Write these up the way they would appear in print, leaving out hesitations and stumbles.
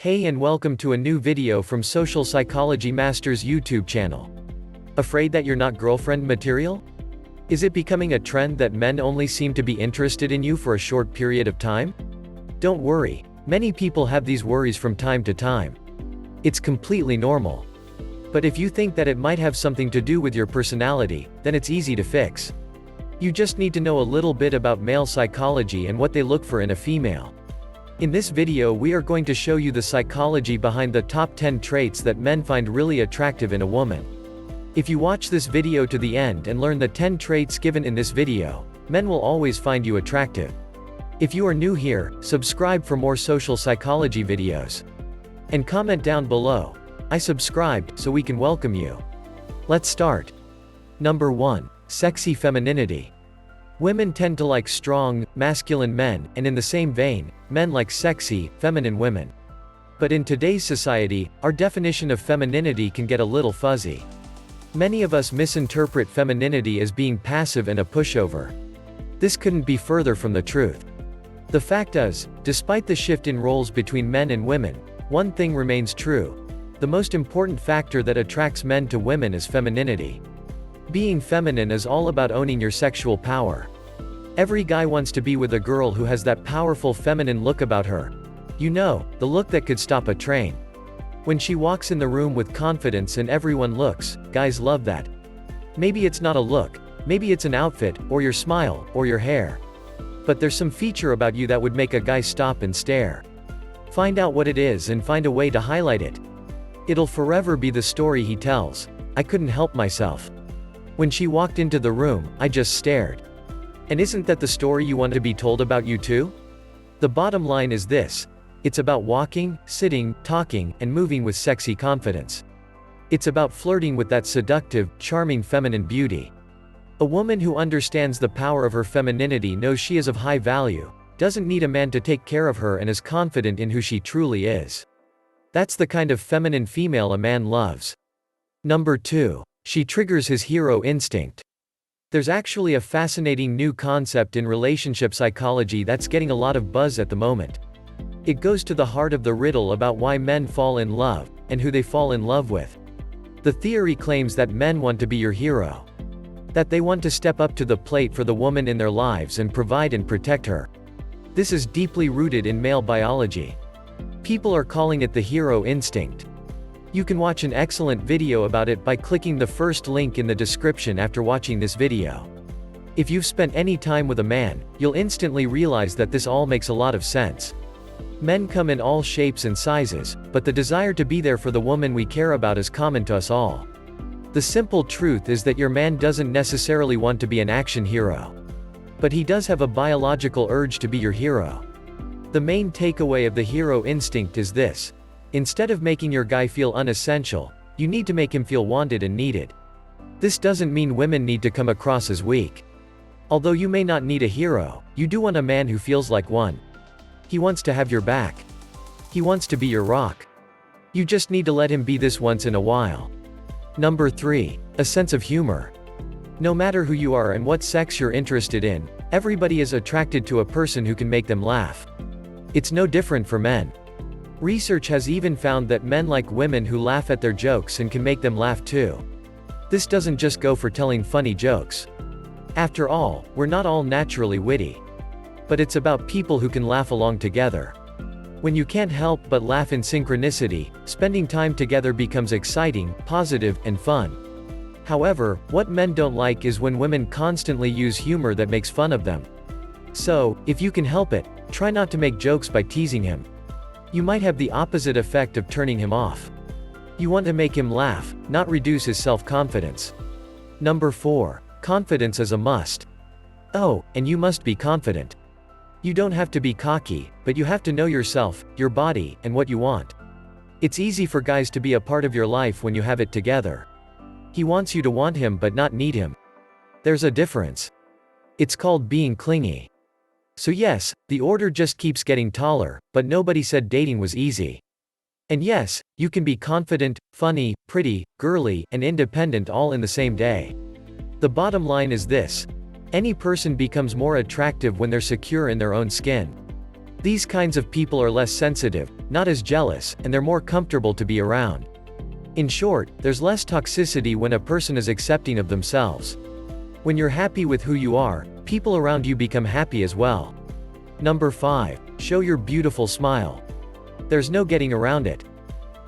Hey and welcome to a new video from Social Psychology Master's YouTube channel. Afraid that you're not girlfriend material? Is it becoming a trend that men only seem to be interested in you for a short period of time? Don't worry, many people have these worries from time to time. It's completely normal. But if you think that it might have something to do with your personality, then it's easy to fix. You just need to know a little bit about male psychology and what they look for in a female. In this video we are going to show you the psychology behind the top 10 traits that men find really attractive in a woman. If you watch this video to the end and learn the 10 traits given in this video, men will always find you attractive. If you are new here, subscribe for more social psychology videos. And comment down below, "I subscribed," so we can welcome you. Let's start. Number 1. Sexy femininity. Women tend to like strong, masculine men, and in the same vein, men like sexy, feminine women. But in today's society, our definition of femininity can get a little fuzzy. Many of us misinterpret femininity as being passive and a pushover. This couldn't be further from the truth. The fact is, despite the shift in roles between men and women, one thing remains true. The most important factor that attracts men to women is femininity. Being feminine is all about owning your sexual power. Every guy wants to be with a girl who has that powerful feminine look about her. You know, the look that could stop a train. When she walks in the room with confidence and everyone looks, guys love that. Maybe it's not a look, maybe it's an outfit, or your smile, or your hair. But there's some feature about you that would make a guy stop and stare. Find out what it is and find a way to highlight it. It'll forever be the story he tells. "I couldn't help myself. When she walked into the room, I just stared." And isn't that the story you want to be told about you too? The bottom line is this: it's about walking, sitting, talking, and moving with sexy confidence. It's about flirting with that seductive, charming feminine beauty. A woman who understands the power of her femininity knows she is of high value, doesn't need a man to take care of her, and is confident in who she truly is. That's the kind of feminine female a man loves. Number 2. She triggers his hero instinct. There's actually a fascinating new concept in relationship psychology that's getting a lot of buzz at the moment. It goes to the heart of the riddle about why men fall in love, and who they fall in love with. The theory claims that men want to be your hero. That they want to step up to the plate for the woman in their lives and provide and protect her. This is deeply rooted in male biology. People are calling it the hero instinct. You can watch an excellent video about it by clicking the first link in the description after watching this video. If you've spent any time with a man, you'll instantly realize that this all makes a lot of sense. Men come in all shapes and sizes, but the desire to be there for the woman we care about is common to us all. The simple truth is that your man doesn't necessarily want to be an action hero. But he does have a biological urge to be your hero. The main takeaway of the hero instinct is this: instead of making your guy feel unessential, you need to make him feel wanted and needed. This doesn't mean women need to come across as weak. Although you may not need a hero, you do want a man who feels like one. He wants to have your back. He wants to be your rock. You just need to let him be this once in a while. Number 3. A sense of humor. No matter who you are and what sex you're interested in, everybody is attracted to a person who can make them laugh. It's no different for men. Research has even found that men like women who laugh at their jokes and can make them laugh too. This doesn't just go for telling funny jokes. After all, we're not all naturally witty. But it's about people who can laugh along together. When you can't help but laugh in synchronicity, spending time together becomes exciting, positive, and fun. However, what men don't like is when women constantly use humor that makes fun of them. So, if you can help it, try not to make jokes by teasing him. You might have the opposite effect of turning him off. You want to make him laugh, not reduce his self-confidence. Number 4. Confidence is a must. Oh, and you must be confident. You don't have to be cocky, but you have to know yourself, your body, and what you want. It's easy for guys to be a part of your life when you have it together. He wants you to want him but not need him. There's a difference. It's called being clingy. So yes, the order just keeps getting taller, but nobody said dating was easy. And yes, you can be confident, funny, pretty, girly, and independent all in the same day. The bottom line is this: any person becomes more attractive when they're secure in their own skin. These kinds of people are less sensitive, not as jealous, and they're more comfortable to be around. In short, there's less toxicity when a person is accepting of themselves. When you're happy with who you are, people around you become happy as well. Number 5. Show your beautiful smile. There's no getting around it.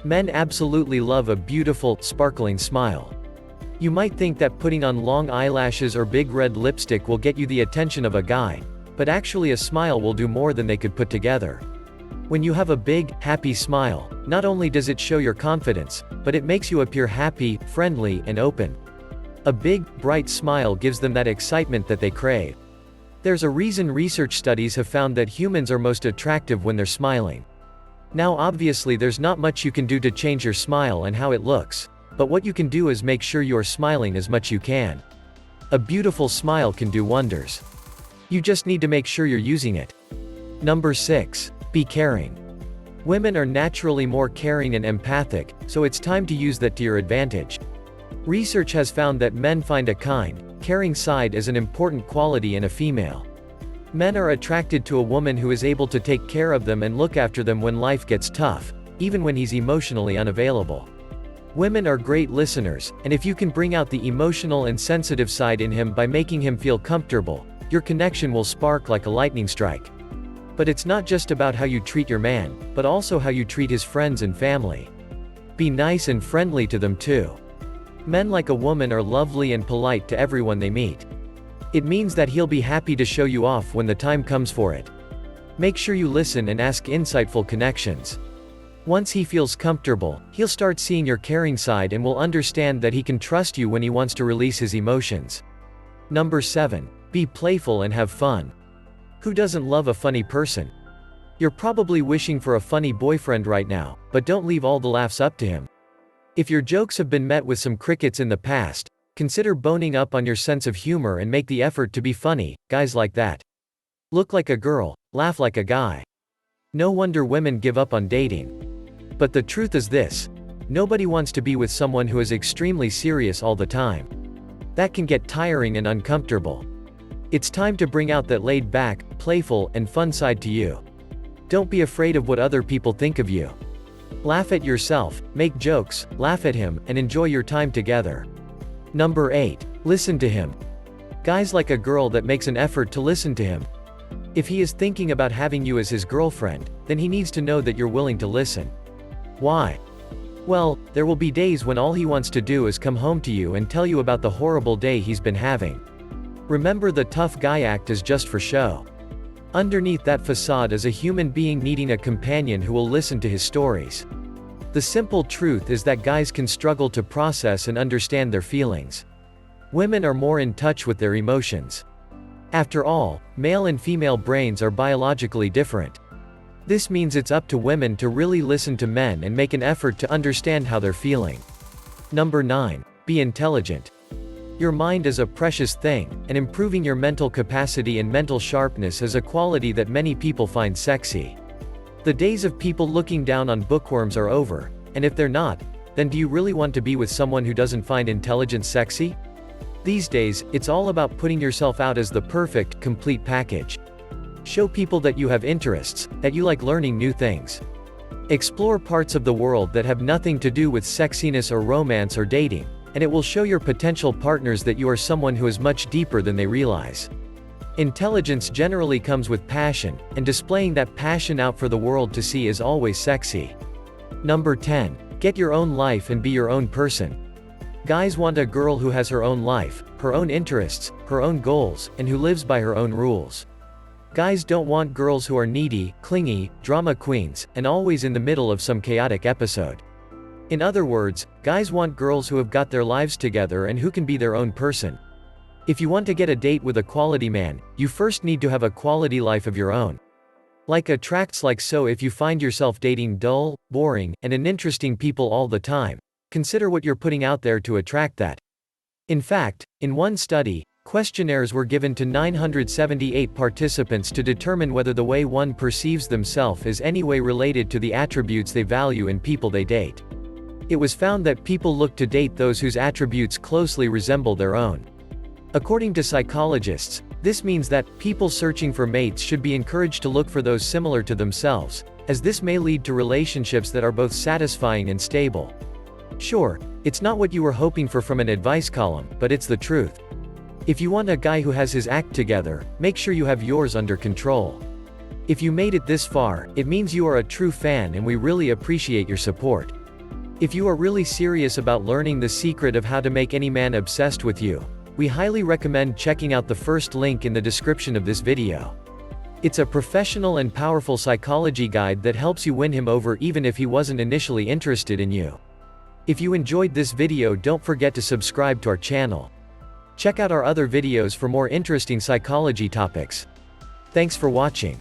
Men absolutely love a beautiful, sparkling smile. You might think that putting on long eyelashes or big red lipstick will get you the attention of a guy, but actually a smile will do more than they could put together. When you have a big, happy smile, not only does it show your confidence, but it makes you appear happy, friendly, and open. A big, bright smile gives them that excitement that they crave. There's a reason research studies have found that humans are most attractive when they're smiling. Now obviously there's not much you can do to change your smile and how it looks, but what you can do is make sure you're smiling as much you can. A beautiful smile can do wonders. You just need to make sure you're using it. Number 6. Be caring. Women are naturally more caring and empathic, so it's time to use that to your advantage. Research has found that men find a kind, caring side as an important quality in a female. Men are attracted to a woman who is able to take care of them and look after them when life gets tough, even when he's emotionally unavailable. Women are great listeners, and if you can bring out the emotional and sensitive side in him by making him feel comfortable, your connection will spark like a lightning strike. But it's not just about how you treat your man, but also how you treat his friends and family. Be nice and friendly to them too. Men like a woman are lovely and polite to everyone they meet. It means that he'll be happy to show you off when the time comes for it. Make sure you listen and ask insightful connections. Once he feels comfortable, he'll start seeing your caring side and will understand that he can trust you when he wants to release his emotions. Number 7. Be playful and have fun. Who doesn't love a funny person? You're probably wishing for a funny boyfriend right now, but don't leave all the laughs up to him. If your jokes have been met with some crickets in the past, consider boning up on your sense of humor and make the effort to be funny. Guys like that. Look like a girl, laugh like a guy. No wonder women give up on dating. But the truth is this: nobody wants to be with someone who is extremely serious all the time. That can get tiring and uncomfortable. It's time to bring out that laid-back, playful, and fun side to you. Don't be afraid of what other people think of you. Laugh at yourself, make jokes, laugh at him, and enjoy your time together. Number 8. Listen to him. Guys like a girl that makes an effort to listen to him. If he is thinking about having you as his girlfriend, then he needs to know that you're willing to listen. Why? Well, there will be days when all he wants to do is come home to you and tell you about the horrible day he's been having. Remember, the tough guy act is just for show. Underneath that facade is a human being needing a companion who will listen to his stories. The simple truth is that guys can struggle to process and understand their feelings. Women are more in touch with their emotions. After all, male and female brains are biologically different. This means it's up to women to really listen to men and make an effort to understand how they're feeling. Number 9. Be intelligent. Your mind is a precious thing, and improving your mental capacity and mental sharpness is a quality that many people find sexy. The days of people looking down on bookworms are over, and if they're not, then do you really want to be with someone who doesn't find intelligence sexy? These days, it's all about putting yourself out as the perfect, complete package. Show people that you have interests, that you like learning new things. Explore parts of the world that have nothing to do with sexiness or romance or dating, and it will show your potential partners that you are someone who is much deeper than they realize. Intelligence generally comes with passion, and displaying that passion out for the world to see is always sexy. Number 10. Get your own life and be your own person. Guys want a girl who has her own life, her own interests, her own goals, and who lives by her own rules. Guys don't want girls who are needy, clingy, drama queens, and always in the middle of some chaotic episode. In other words, guys want girls who have got their lives together and who can be their own person. If you want to get a date with a quality man, you first need to have a quality life of your own. Like attracts like so. If you find yourself dating dull, boring, and uninteresting people all the time, consider what you're putting out there to attract that. In fact, in one study, questionnaires were given to 978 participants to determine whether the way one perceives themselves is any way related to the attributes they value in people they date. It was found that people look to date those whose attributes closely resemble their own. According to psychologists, This means that people searching for mates should be encouraged to look for those similar to themselves, as this may lead to relationships that are both satisfying and stable. Sure, it's not what you were hoping for from an advice column, but it's the truth. If you want a guy who has his act together, make sure you have yours under control. If you made it this far, it means you are a true fan and we really appreciate your support. If you are really serious about learning the secret of how to make any man obsessed with you, we highly recommend checking out the first link in the description of this video. It's a professional and powerful psychology guide that helps you win him over even if he wasn't initially interested in you. If you enjoyed this video, don't forget to subscribe to our channel. Check out our other videos for more interesting psychology topics. Thanks for watching.